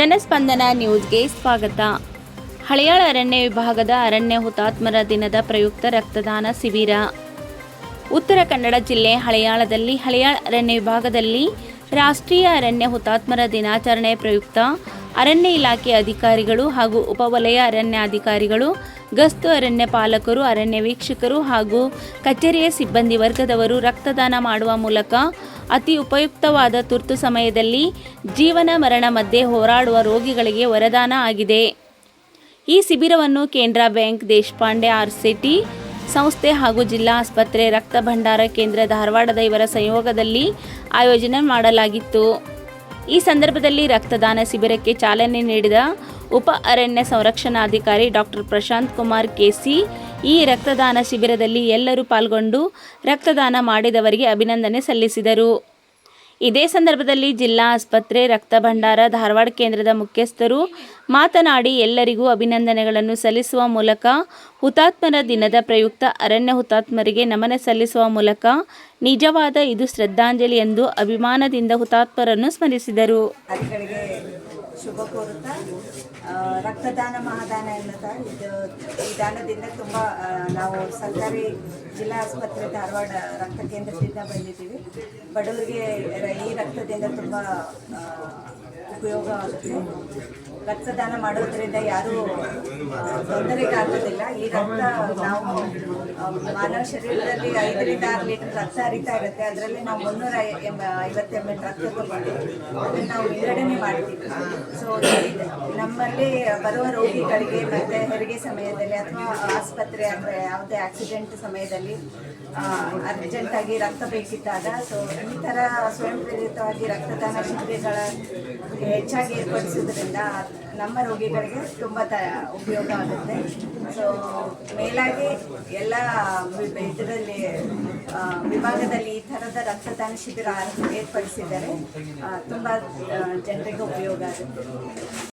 ಜನಸ್ಪಂದನ ನ್ಯೂಸ್ಗೆ ಸ್ವಾಗತ. ಹಳಿಯಾಳ ಅರಣ್ಯ ವಿಭಾಗದ ಅರಣ್ಯ ಹುತಾತ್ಮರ ದಿನದ ಪ್ರಯುಕ್ತ ರಕ್ತದಾನ ಶಿಬಿರ. ಉತ್ತರ ಕನ್ನಡ ಜಿಲ್ಲೆ ಹಳಿಯಾಳದಲ್ಲಿ ಹಳಿಯಾಳ ಅರಣ್ಯ ವಿಭಾಗದಲ್ಲಿ ರಾಷ್ಟ್ರೀಯ ಅರಣ್ಯ ಹುತಾತ್ಮರ ದಿನಾಚರಣೆ ಪ್ರಯುಕ್ತ ಅರಣ್ಯ ಇಲಾಖೆ ಅಧಿಕಾರಿಗಳು ಹಾಗೂ ಉಪವಲಯ ಅರಣ್ಯಾಧಿಕಾರಿಗಳು, ಗಸ್ತು ಅರಣ್ಯ ಪಾಲಕರು, ಅರಣ್ಯ ವೀಕ್ಷಕರು ಹಾಗೂ ಕಚೇರಿಯ ಸಿಬ್ಬಂದಿ ವರ್ಗದವರು ರಕ್ತದಾನ ಮಾಡುವ ಮೂಲಕ ಅತಿ ಉಪಯುಕ್ತವಾದ ತುರ್ತು ಸಮಯದಲ್ಲಿ ಜೀವನ ಮರಣ ಮಧ್ಯೆ ಹೋರಾಡುವ ರೋಗಿಗಳಿಗೆ ವರದಾನ ಆಗಿದೆ. ಈ ಶಿಬಿರವನ್ನು ಕೆನರಾ ಬ್ಯಾಂಕ್, ದೇಶಪಾಂಡೆ ಆರ್ಸಿಟಿ ಸಂಸ್ಥೆ ಹಾಗೂ ಜಿಲ್ಲಾ ಆಸ್ಪತ್ರೆ ರಕ್ತ ಭಂಡಾರ ಕೇಂದ್ರ ಧಾರವಾಡದ ಇವರ ಸಂಯೋಗದಲ್ಲಿ ಆಯೋಜನೆ ಮಾಡಲಾಗಿತ್ತು. ಈ ಸಂದರ್ಭದಲ್ಲಿ ರಕ್ತದಾನ ಶಿಬಿರಕ್ಕೆ ಚಾಲನೆ ನೀಡಿದ ಉಪ ಅರಣ್ಯ ಸಂರಕ್ಷಣಾಧಿಕಾರಿ ಡಾಕ್ಟರ್ ಪ್ರಶಾಂತ್ ಕುಮಾರ್ ಕೆಸಿ, ಈ ರಕ್ತದಾನ ಶಿಬಿರದಲ್ಲಿ ಎಲ್ಲರೂ ಪಾಲ್ಗೊಂಡು ರಕ್ತದಾನ ಮಾಡಿದವರಿಗೆ ಅಭಿನಂದನೆ ಸಲ್ಲಿಸಿದರು. ಇದೇ ಸಂದರ್ಭದಲ್ಲಿ ಜಿಲ್ಲಾ ಆಸ್ಪತ್ರೆ ರಕ್ತ ಭಂಡಾರ ಧಾರವಾಡ ಕೇಂದ್ರದ ಮುಖ್ಯಸ್ಥರು ಮಾತನಾಡಿ, ಎಲ್ಲರಿಗೂ ಅಭಿನಂದನೆಗಳನ್ನು ಸಲ್ಲಿಸುವ ಮೂಲಕ ಹುತಾತ್ಮರ ದಿನದ ಪ್ರಯುಕ್ತ ಅರಣ್ಯ ಹುತಾತ್ಮರಿಗೆ ನಮನ ಸಲ್ಲಿಸುವ ಮೂಲಕ ನಿಜವಾದ ಇದು ಶ್ರದ್ಧಾಂಜಲಿ ಎಂದು ಅಭಿಮಾನದಿಂದ ಹುತಾತ್ಮರನ್ನು ಸ್ಮರಿಸಿದರು. ಶುಭ ಕೋರುತ್ತಾ ರಕ್ತದಾನ ಮಹಾದಾನ ಎನ್ನುತ್ತಾ ಈ ದಾನದಿಂದ ತುಂಬ ನಾವು ಸರ್ಕಾರಿ ಜಿಲ್ಲಾ ಆಸ್ಪತ್ರೆ ಧಾರವಾಡ ರಕ್ತ ಕೇಂದ್ರದಿಂದ ಬಂದಿದ್ದೀವಿ. ಬಡವರಿಗೆ ಈ ರಕ್ತದಿಂದ ತುಂಬ ಉಪಯೋಗ ಆಗುತ್ತೆ. ರಕ್ತದಾನ ಮಾಡೋದ್ರಿಂದ ಯಾರೂ ತೊಂದರೆಗಾಗೋದಿಲ್ಲ. ಈ ರಕ್ತ ನಾವು ಮಾನವ ಶರೀರದಲ್ಲಿ 5 ರಿಂದ 6 ಲೀಟರ್ ರಕ್ತ ಹರಿತಾ ಇರುತ್ತೆ. ಅದರಲ್ಲಿ ನಾವು 350 ml ರಕ್ತ ತಗೊಂಡು ಅದನ್ನು ನಾವು ವಿಂಗಡಣೆ ಮಾಡ್ತೀವಿ. ಸೊ ನಮ್ಮಲ್ಲಿ ಬರುವ ರೋಗಿಗಳಿಗೆ ಮತ್ತು ಹೆರಿಗೆ ಸಮಯದಲ್ಲಿ ಅಥವಾ ಆಸ್ಪತ್ರೆ ಅಥವಾ ಯಾವುದೇ ಆಕ್ಸಿಡೆಂಟ್ ಸಮಯದಲ್ಲಿ ಅರ್ಜೆಂಟಾಗಿ ರಕ್ತ ಬೇಕಿದ್ದಾಗ ಸೊ ಈ ಥರ ಸ್ವಯಂ ಪ್ರೇರಿತವಾಗಿ ರಕ್ತದಾನ ಶಿಬಿರಗಳ ಹೆಚ್ಚಾಗಿ ಏರ್ಪಡಿಸೋದ್ರಿಂದ ನಮ್ಮ ರೋಗಿಗಳಿಗೆ ತುಂಬ ಉಪಯೋಗ ಆಗುತ್ತೆ. ಸೊ ಮೇಲಾಗಿ ಎಲ್ಲ ಇದರಲ್ಲಿ ವಿಭಾಗದಲ್ಲಿ ಈ ಥರದ ರಕ್ತದಾನ ಶಿಬಿರ ಏರ್ಪಡಿಸಿದರೆ ತುಂಬ ಜನರಿಗೆ ಉಪಯೋಗ ಆಗುತ್ತೆ.